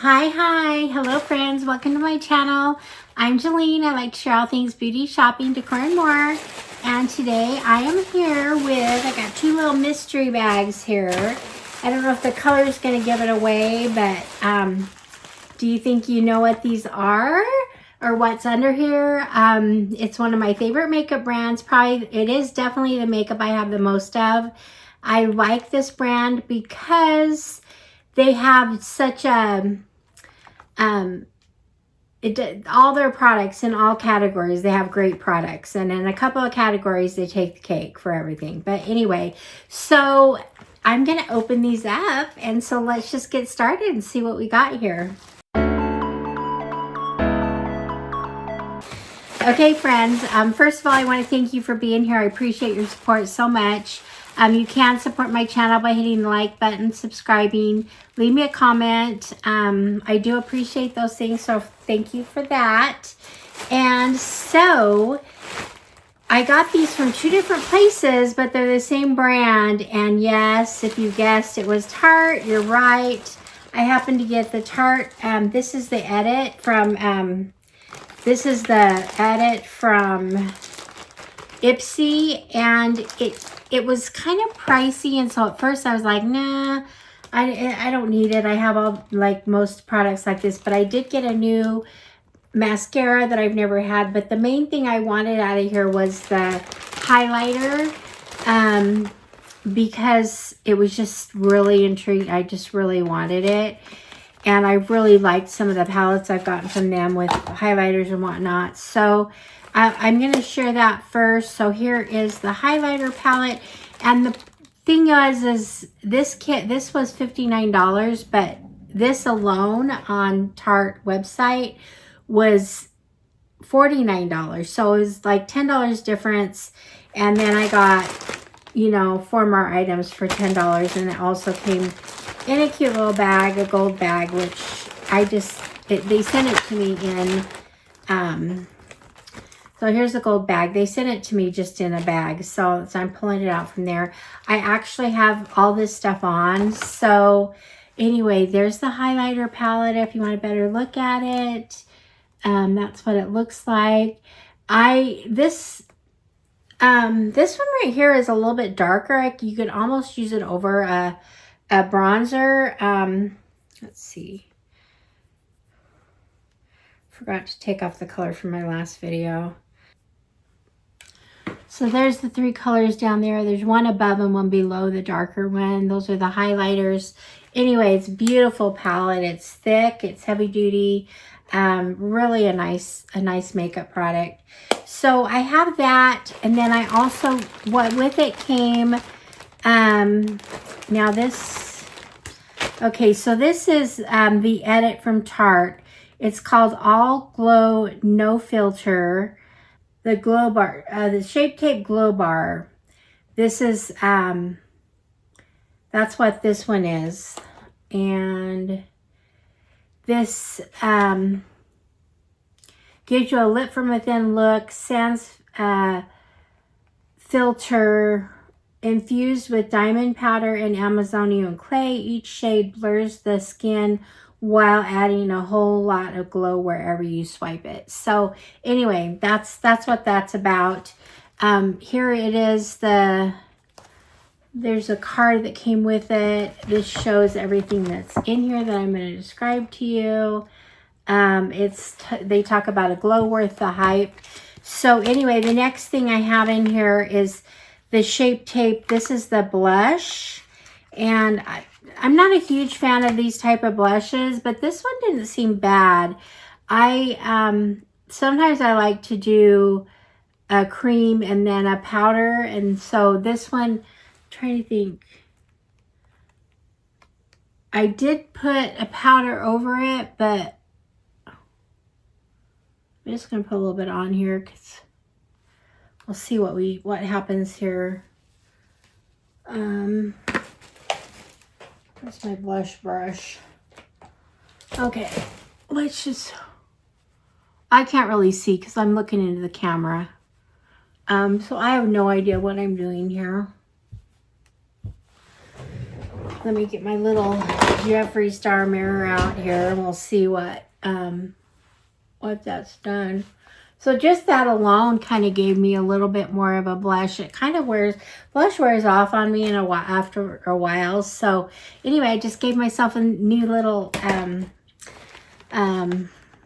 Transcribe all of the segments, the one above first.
Hi, hello friends, welcome to my channel. I'm Jolene. I like to share all things beauty, shopping, decor, and more. And today I am here with, I got two little mystery bags here. I don't know if the color is going to give it away, but do you think you know what these are or what's under here? It's one of my favorite makeup brands. Probably, it is definitely the makeup I have the most of. I like this brand because they have such a, all their products in all categories, they have great products. And in a couple of categories, they take the cake for everything. But anyway, so I'm going to open these up. And so let's just get started and see what we got here. Okay, friends, first of all, I want to thank you for being here. I appreciate your support so much. You can support my channel by hitting the like button, subscribing, leave me a comment. I do appreciate those things, so thank you for that. And so I got these from two different places, but they're the same brand. And yes, if you guessed it was Tarte, you're right. I happened to get the Tarte. This is the edit from Ipsy, and it was kind of pricey, and so at first I was like, nah, I don't need it. I have all, like, most products like this, but I did get a new mascara that I've never had. But the main thing I wanted out of here was the highlighter, because it was just really intrigued. I just really wanted it, and I really liked some of the palettes I've gotten from them with highlighters and whatnot. So I'm going to share that first. So here is the highlighter palette. And the thing is this kit, this was $59, but this alone on Tarte website was $49. So it was like $10 difference. And then I got, you know, 4 more items for $10. And it also came in a cute little bag, a gold bag, which they sent it to me in, so here's the gold bag. They sent it to me just in a bag. So I'm pulling it out from there. I actually have all this stuff on. So anyway, there's the highlighter palette if you want a better look at it. That's what it looks like. This one right here is a little bit darker. You could almost use it over a bronzer. Let's see. Forgot to take off the color from my last video. So there's the 3 colors down there. There's one above and one below the darker one. Those are the highlighters. Anyway, it's a beautiful palette. It's thick. It's heavy duty. Really a nice makeup product. So I have that, and then I also, with it came, now this, okay, so this is the edit from Tarte. It's called All Glow No Filter. The glow bar, the Shape Tape Glow Bar. This is, that's what this one is. And this gives you a lip from within look, sans filter, infused with diamond powder and Amazonian clay. Each shade blurs the skin while adding a whole lot of glow wherever you swipe it. So anyway, that's what that's about. Here it is. There's a card that came with it. This shows everything that's in here that I'm going to describe to you. They talk about a glow worth the hype. So anyway, the next thing I have in here is the Shape Tape. This is the blush, and I'm not a huge fan of these type of blushes, but this one didn't seem bad. Sometimes I like to do a cream and then a powder, and so this one, I'm trying to think. I did put a powder over it, but I'm just gonna put a little bit on here because we'll see what happens here. That's my blush brush. Okay, let's just, I can't really see because I'm looking into the camera. So I have no idea what I'm doing here. Let me get my little Jeffree Star mirror out here and we'll see what that's done. So just that alone kind of gave me a little bit more of a blush. It kind of blush wears off on me in a while, after a while. So anyway, I just gave myself a new little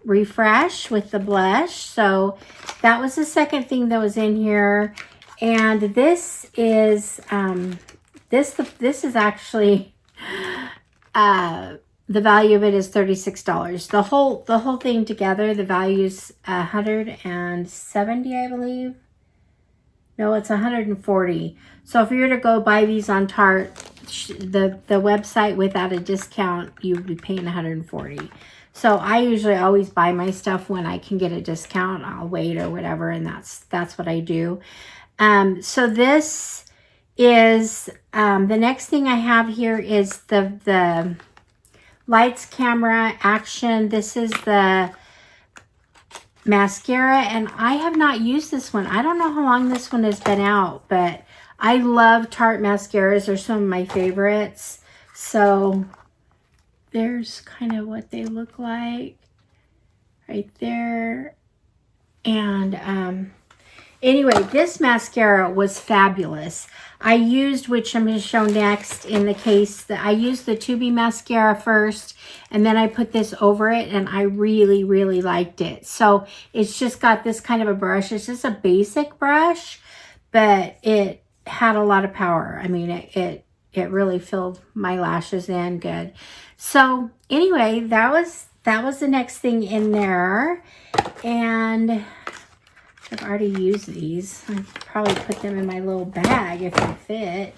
refresh with the blush. So that was the second thing that was in here. And this is this is actually the value of it is $36. The whole thing together, the value is $170, I believe. No, it's $140. So if you were to go buy these on Tarte, the website without a discount, you would be paying $140. So I usually always buy my stuff when I can get a discount. I'll wait or whatever, and that's what I do. So this is the next thing I have here is the Lights, Camera, Action. This is the mascara, and I have not used this one. I don't know how long this one has been out, but I love Tarte mascaras. They're some of my favorites. So there's kind of what they look like right there. And anyway, this mascara was fabulous. I used, which I'm going to show next in the case, that I used the 2B mascara first, and then I put this over it, and I really, really liked it. So it's just got this kind of a brush. It's just a basic brush, but it had a lot of power. I mean, it really filled my lashes in good. So anyway, that was the next thing in there, and I've already used these. I probably put them in my little bag if they fit.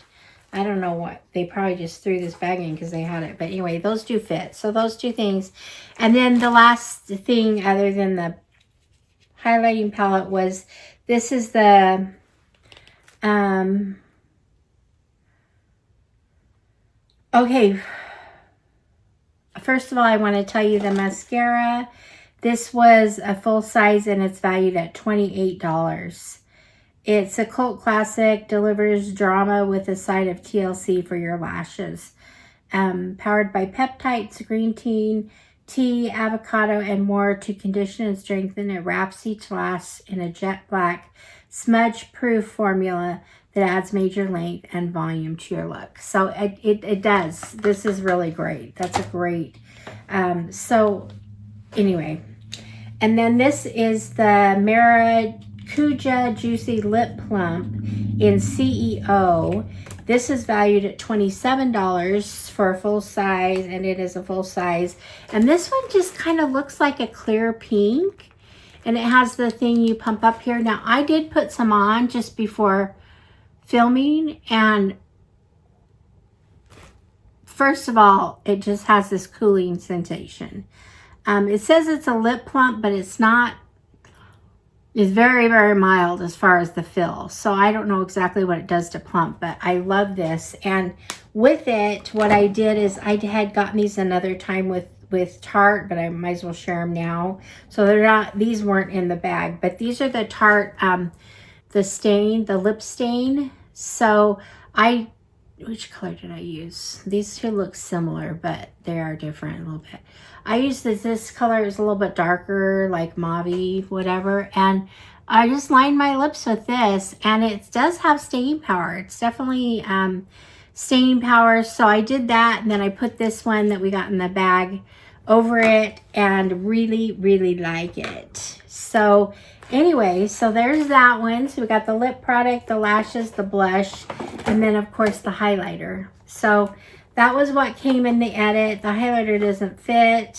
I don't know what. They probably just threw this bag in because they had it. But anyway, those do fit. So those two things. And then the last thing other than the highlighting palette was, this is the okay. First of all, I want to tell you the mascara. This was a full size and it's valued at $28. It's a cult classic, delivers drama with a side of TLC for your lashes. Powered by peptides, green tea, avocado, and more to condition and strengthen. It wraps each lash in a jet black, smudge-proof formula that adds major length and volume to your look. So it does. This is really great. That's a great. So anyway. And then this is the Maracuja Juicy Lip Plump in CEO. This is valued at $27 for a full size, and it is a full size. And this one just kind of looks like a clear pink, and it has the thing you pump up here. Now, I did put some on just before filming, and first of all, it just has this cooling sensation. It says it's a lip plump, but it's not. It's very, very mild as far as the fill. So I don't know exactly what it does to plump, but I love this. And with it, what I did is I had gotten these another time with Tarte, but I might as well share them now. So they're not, these weren't in the bag, but these are the Tarte, the lip stain. So which color did I use? These two look similar, but they are different a little bit. I used this color is a little bit darker, like mauve-y, whatever. And I just lined my lips with this, and it does have staying power. It's definitely staying power. So I did that, and then I put this one that we got in the bag over it, and really, really like it. So anyway, so there's that one. So we got the lip product, the lashes, the blush, and then of course the highlighter. So that was what came in the edit. The highlighter doesn't fit.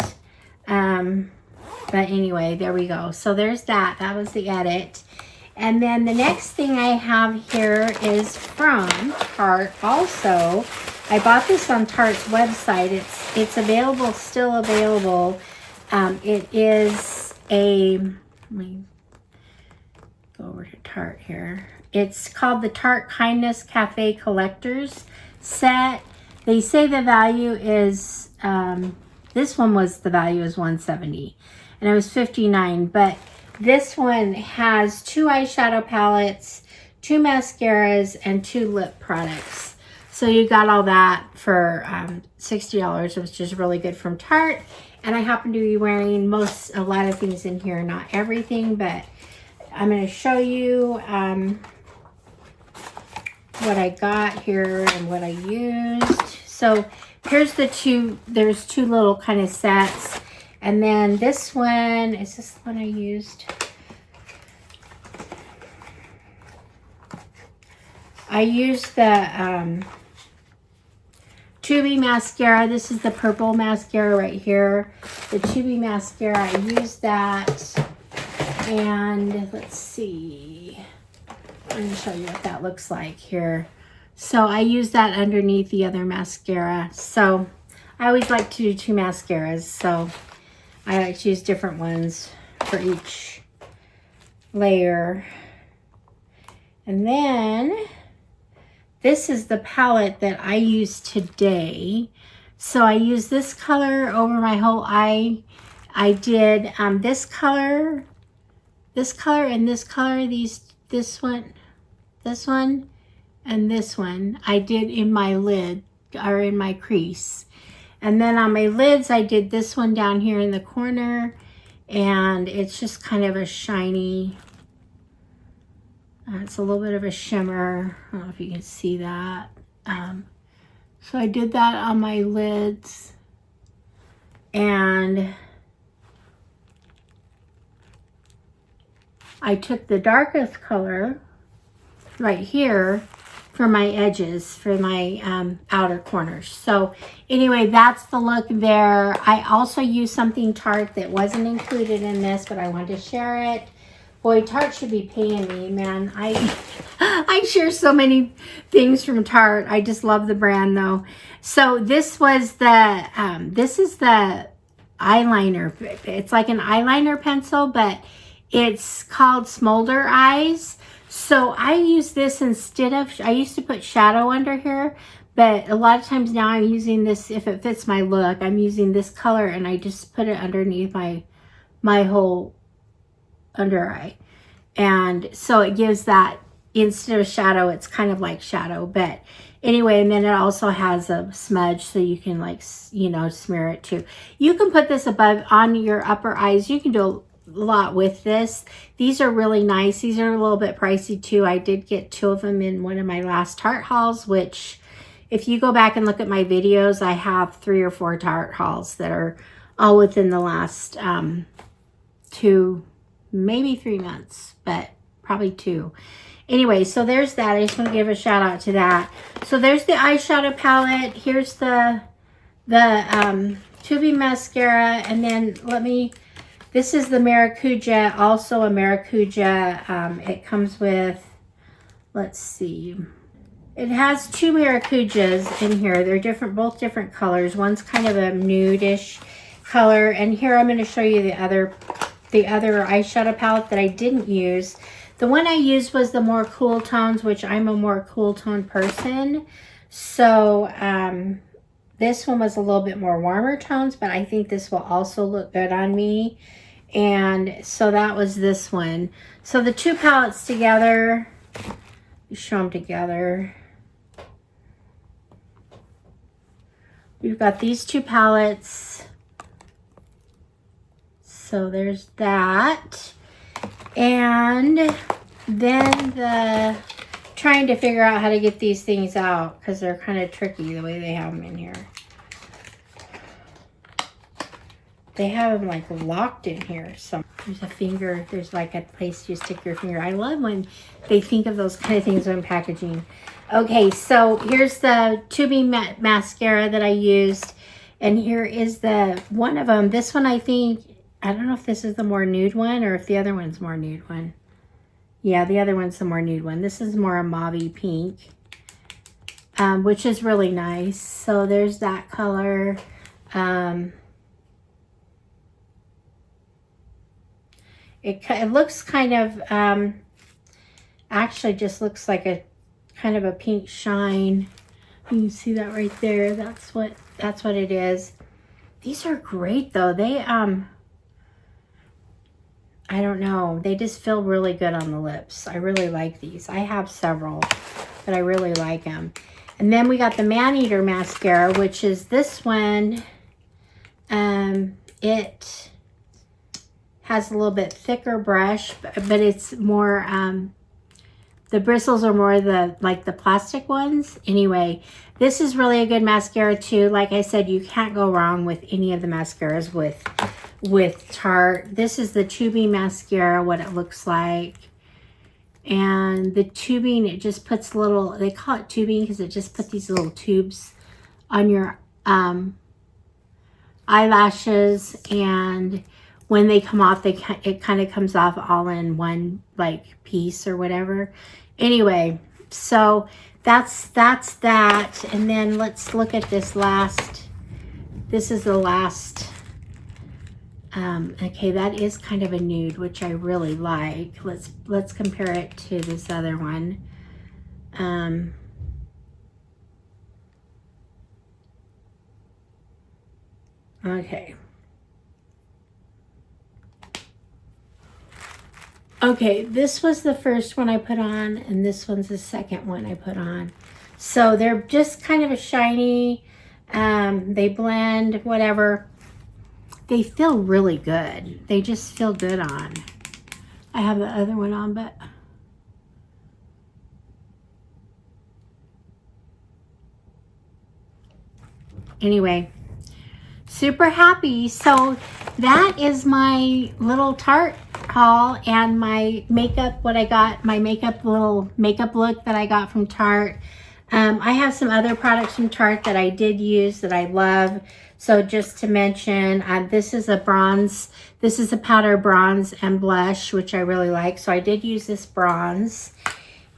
But anyway, there we go. So there's that. That was the edit. And then the next thing I have here is from Tarte also. I bought this on Tarte's website. It's available, still available. It is a, let me go over to Tarte here. It's called the Tarte Kindness Cafe Collectors Set. They say the value is, this one was, the value is $170 and it was $59, but this one has 2 eyeshadow palettes, 2 mascaras, and 2 lip products. So you got all that for $60, which is really good from Tarte. And I happen to be wearing a lot of things in here, not everything, but I'm going to show you what I got here and what I used. So here's there's two little kind of sets. And then this one, is this the one I used? I used the Tubey mascara. This is the purple mascara right here. The Tubey mascara, I used that. And let's see. I'm going to show you what that looks like here. So I use that underneath the other mascara. So I always like to do 2 mascaras. So I like to use different ones for each layer. And then this is the palette that I used today. So I used this color over my whole eye. I did this color, and this color, this one, and this one. I did in my lid, or in my crease. And then on my lids, I did this one down here in the corner, and it's just kind of a shiny, it's a little bit of a shimmer. I don't know if you can see that. So I did that on my lids, and I took the darkest color right here for my edges, for my outer corners. So anyway, that's the look there. I also used something Tarte that wasn't included in this, but I wanted to share it. Boy, Tarte should be paying me, man. I share so many things from Tarte. I just love the brand though. So this was the, this is the eyeliner. It's like an eyeliner pencil, but it's called Smolder Eyes. So I use this instead of, I used to put shadow under here, but a lot of times now I'm using this, if it fits my look, I'm using this color and I just put it underneath my whole under eye. And so it gives that, instead of shadow, it's kind of like shadow. But anyway, and then it also has a smudge so you can, like, you know, smear it too. You can put this above on your upper eyes. You can do a lot with this. These are really nice. These are a little bit pricey too. I did get 2 of them in one of my last Tarte hauls, which if you go back and look at my videos, I have 3 or 4 Tarte hauls that are all within the last 2, maybe 3 months, but probably 2. Anyway, so there's that. I just want to give a shout out to that. So there's the eyeshadow palette. Here's the Tubey mascara, and then this is the Maracuja, also a Maracuja. It comes with, let's see, it has 2 Maracujas in here. They're both different colors. One's kind of a nude-ish color, and here I'm going to show you the other eyeshadow palette that I didn't use. The one I used was the more cool tones, which I'm a more cool tone person. So this one was a little bit more warmer tones, but I think this will also look good on me. And so that was this one. So the 2 palettes together, you show them together. We've got these 2 palettes. So there's that. And then trying to figure out how to get these things out, because they're kind of tricky the way they have them in here. They have them like locked in here. So there's a finger, there's like a place you stick your finger. I love when they think of those kind of things when packaging. Okay, so here's the Tubey mascara that I used. And here is one of them. This one, I think, I don't know if this is the more nude one or if the other one's more nude one. Yeah, the other one's the more nude one. This is more a mauve pink, which is really nice. So there's that color. It looks kind of, actually just looks like a kind of a pink shine. You can see that right there. That's what it is. These are great though. They, I don't know. They just feel really good on the lips. I really like these. I have several, but I really like them. And then we got the Man-Eater mascara, which is this one. It has a little bit thicker brush, but it's more, the bristles are more like the plastic ones. Anyway, this is really a good mascara too. Like I said, you can't go wrong with any of the mascaras with Tarte. This is the tubing mascara, what it looks like. And the tubing, it just puts little, they call it tubing because it just put these little tubes on your eyelashes, and when they come off, it kind of comes off all in one like piece or whatever. Anyway, so that's that. And then let's look at this last. This is the last. Okay, that is kind of a nude, which I really like. Let's compare it to this other one. Okay. Okay, this was the first one I put on, and this one's the second one I put on. So they're just kind of a shiny, they blend, whatever. They feel really good. They just feel good on. I have the other one on, but anyway, super happy. So that is my little Tarte haul and my makeup, what I got, my little makeup look that I got from Tarte. I have some other products from Tarte that I did use that I love. So just to mention, this is a bronze, this is a powder bronze and blush, which I really like. So I did use this bronze.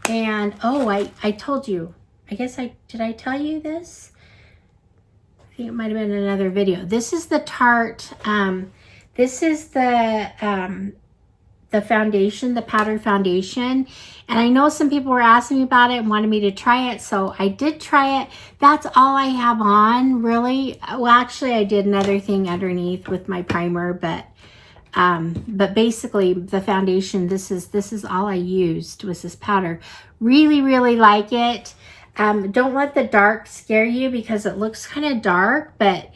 And, oh, I told you, I guess did I tell you this? I think it might have been another video. This is the Tarte, this is the foundation, the powder foundation. And I know some people were asking me about it and wanted me to try it. So I did try it. That's all I have on, really. Well, actually, I did another thing underneath with my primer, but basically the foundation, this is all I used was this powder. Really, really like it. Don't let the dark scare you because it looks kind of dark, but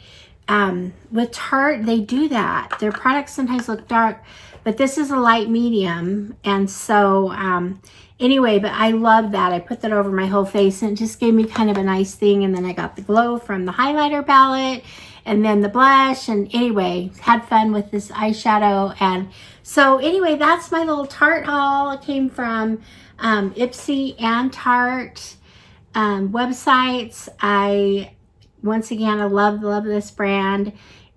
with Tarte, they do that. Their products sometimes look dark, but this is a light medium. And so anyway, but I love that. I put that over my whole face and it just gave me kind of a nice thing. And then I got the glow from the highlighter palette and then the blush. And anyway, had fun with this eyeshadow. And so anyway, that's my little Tarte haul. It came from Ipsy and Tarte websites. Once again, I love this brand.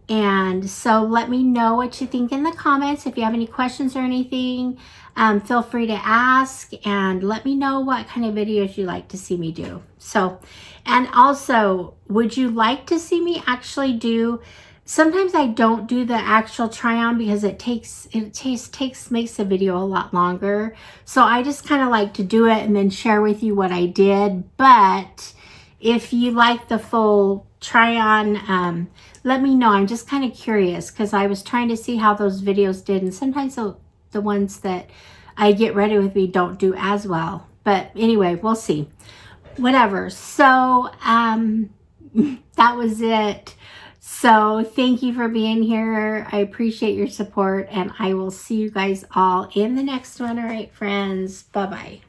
And so let me know what you think in the comments. If you have any questions or anything, feel free to ask and let me know what kind of videos you'd like to see me do. So, and also, would you like to see me actually do, sometimes I don't do the actual try on because it makes the video a lot longer. So I just kind of like to do it and then share with you what I did. But if you like the full try on, let me know. I'm just kind of curious because I was trying to see how those videos did, and sometimes the ones that I get ready with me don't do as well. But anyway, we'll see. Whatever. So that was it. So thank you for being here. I appreciate your support, and I will see you guys all in the next one. All right, friends. Bye-bye.